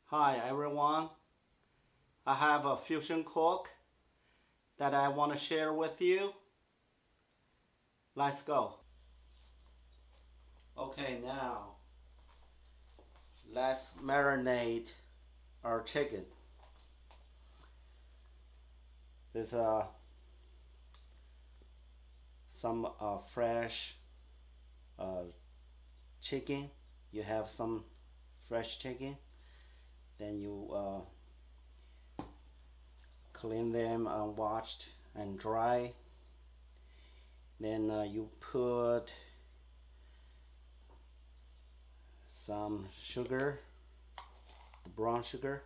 Hi everyone, I have a fusion cook that I want to share with you. Let's go. Okay, now let's marinate our chicken. There's some fresh uh, chicken. You have some fresh chicken, then you clean them, washed and dry. Then you put some sugar, brown sugar,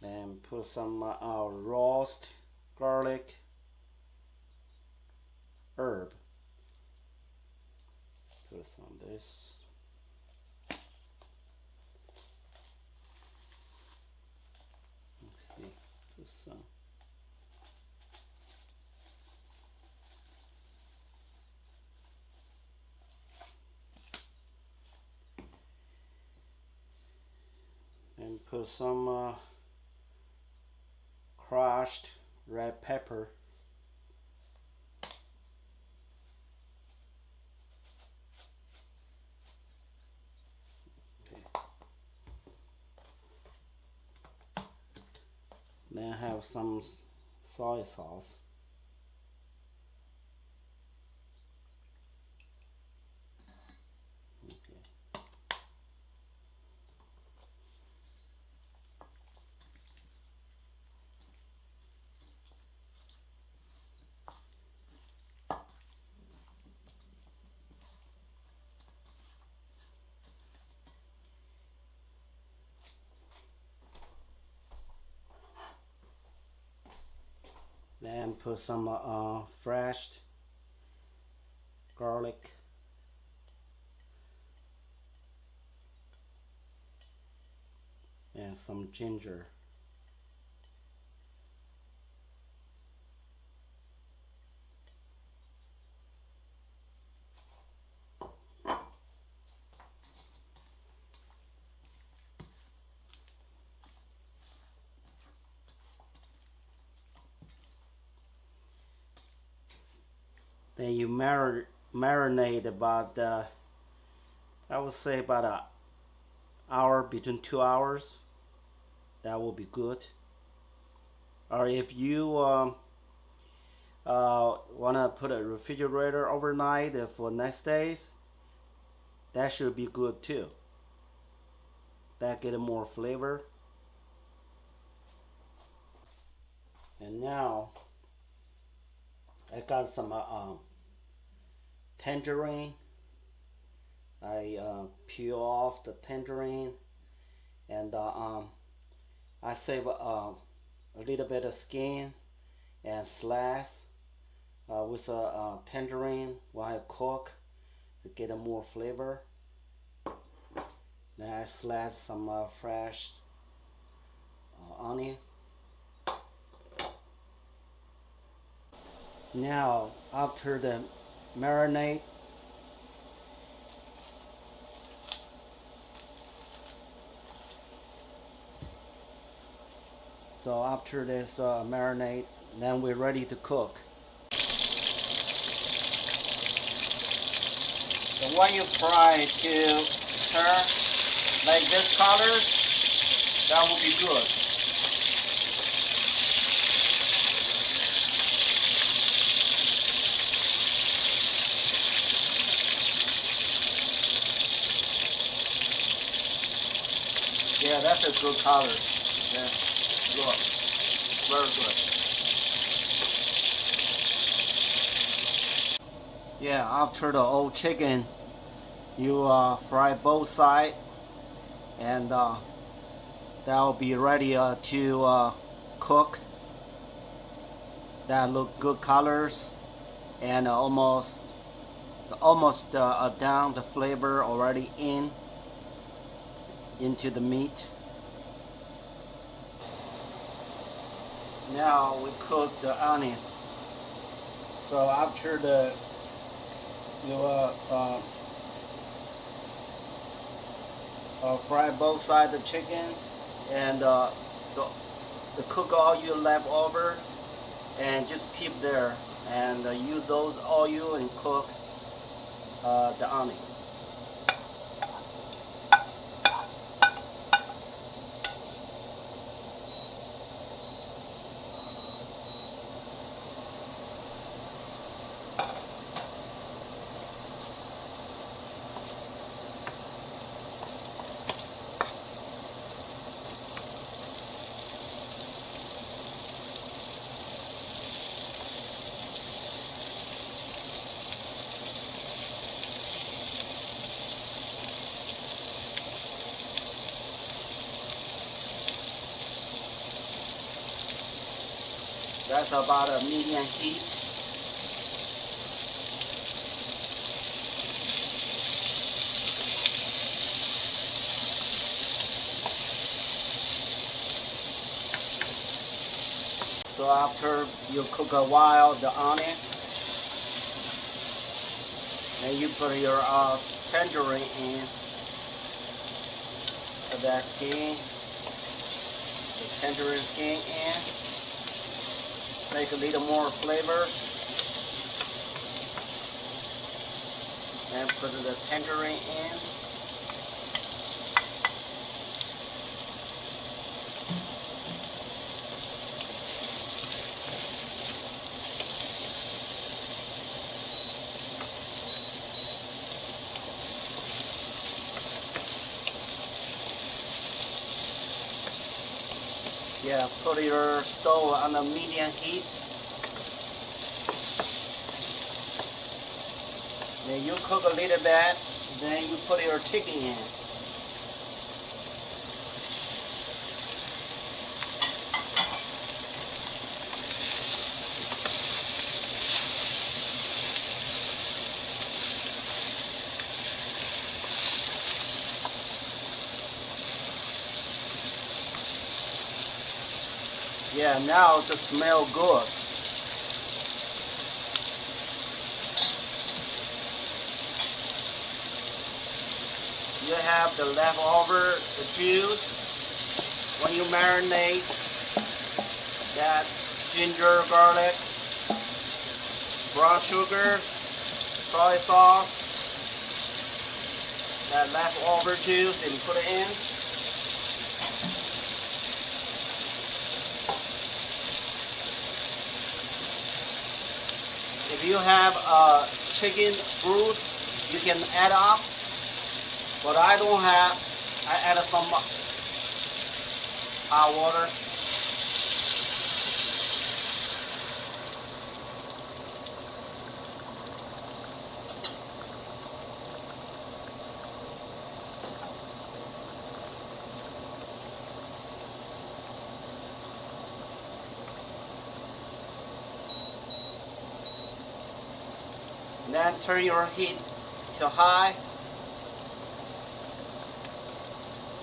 then put some roast garlic herb. Put some of this. Okay, put some. And put some crushed red pepper. Then have some soy sauce. Okay. Then put some fresh garlic. And some ginger. Then you marinate about, I would say about an hour, between 2 hours. That will be good. Or if you want to put a refrigerator overnight for next days, that should be good too. That get more flavor. And now I got some tangerine. I peel off the tangerine, and I save a little bit of skin and slice with a tangerine while I cook to get a more flavor. Then I slice some fresh onion. Now after the marinade, so after this marinade, then we're ready to cook. So when you fry to turn like this color, that will be good. Yeah, that's a good color. Yeah, good. Very good. Yeah, after the old chicken, you fry both sides, and that will be ready to cook. That look good colors, and almost down the flavor already into the meat. Now we cook the onion. So after the You fry both sides of the chicken, and the cook all you left over, and just keep there, and use those oil and cook the onion. That's about a medium heat. So after you cook a while the onion, then you put your tangerine in that skin, the tangerine skin in. Make a little more flavor, and put the tangerine in. Yeah, put your stove on a medium heat. Then you cook a little bit, then you put your chicken in. Yeah, now it smells good. You have the leftover, the juice. When you marinate that ginger, garlic, brown sugar, soy sauce, that leftover juice, and put it in. If you have chicken broth, you can add up. But I don't have. I added some hot water. And then turn your heat to high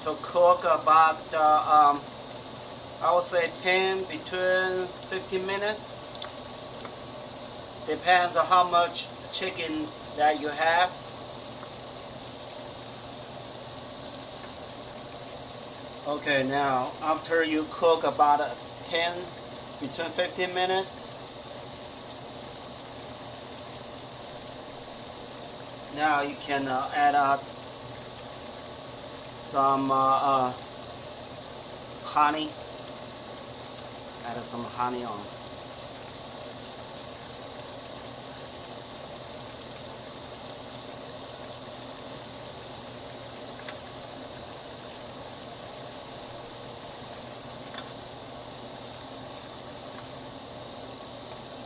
to cook about I would say 10 between 15 minutes. Depends on how much chicken that you have. Okay, now after you cook about 10 between 15 minutes, now you can add up some honey. Add some honey on.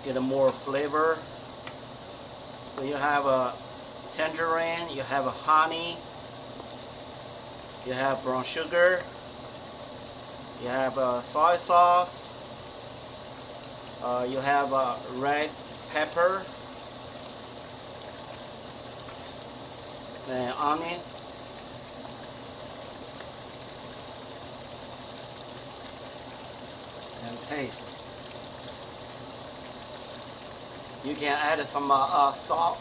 Get a more flavor. So you have a tangerine, you have a honey, you have brown sugar, you have a soy sauce, you have a red pepper, and onion, and paste. You can add some salt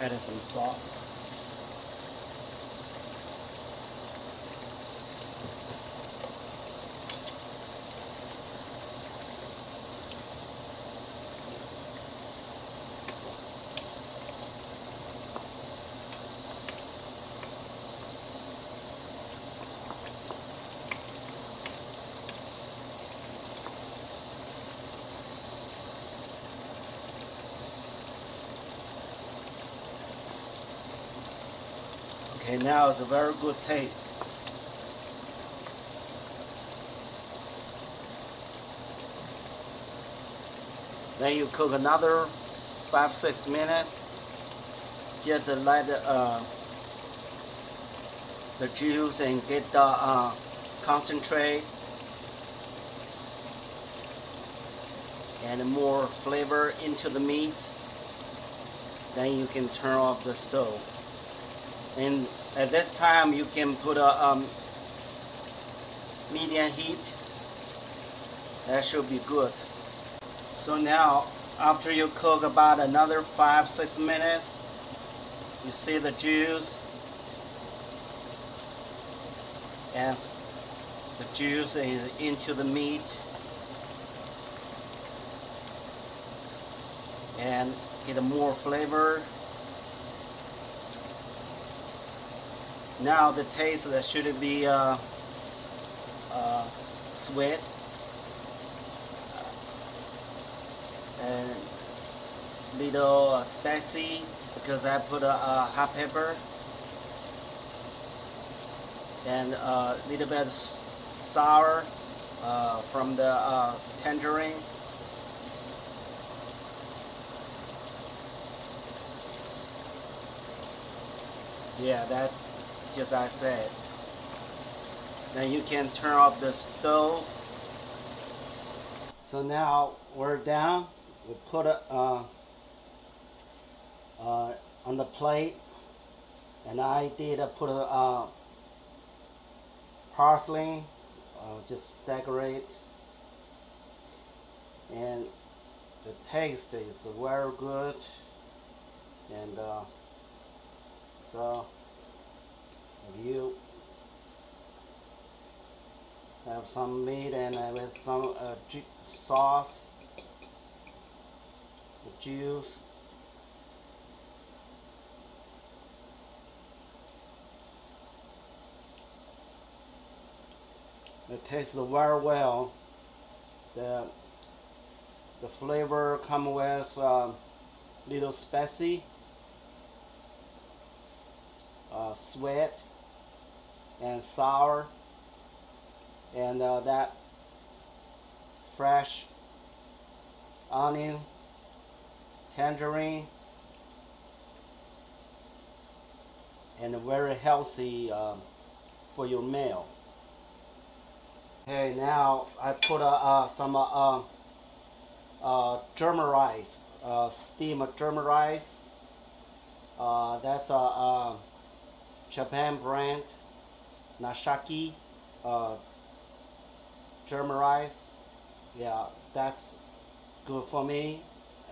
add some salt. Okay, now it's a very good taste. Then you cook another 5-6 minutes. Just let the juice and get the concentrate and more flavor into the meat. Then you can turn off the stove. And at this time you can put a medium heat. That should be good. So now after you cook about another 5-6 minutes, you see the juice and the juice is into the meat and get more flavor. Now the taste that should be sweet and little spicy because I put a hot pepper and a little bit sour from the tangerine. Yeah, that just I said. Then you can turn off the stove. So now we're done. We put it on the plate, and I did put a parsley, just decorate, and the taste is very good. And so if you have some meat and with some sauce, the juice, it tastes very well. The flavor come with little spicy, sweet, and sour, and that fresh onion, tangerine, and very healthy for your meal. Okay, now I put some German rice, steamed German rice. That's a Japan brand, Nashaki German rice. Yeah, that's good for me.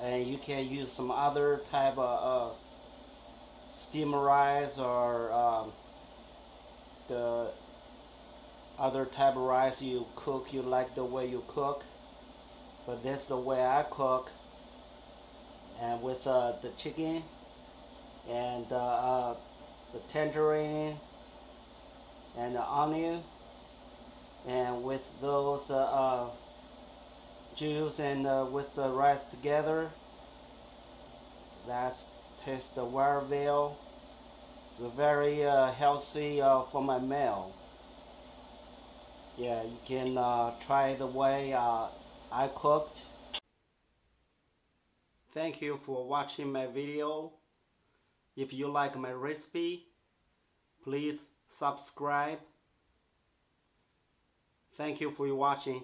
And you can use some other type of steamed rice or the other type of rice you cook. You like the way you cook, but this is the way I cook. And with the chicken and the tangerine and the onion, and with those juice and with the rice together, that tastes very well. It's very healthy for my meal. Yeah, you can try the way I cooked. Thank you for watching my video. If you like my recipe, please subscribe. Thank you for watching.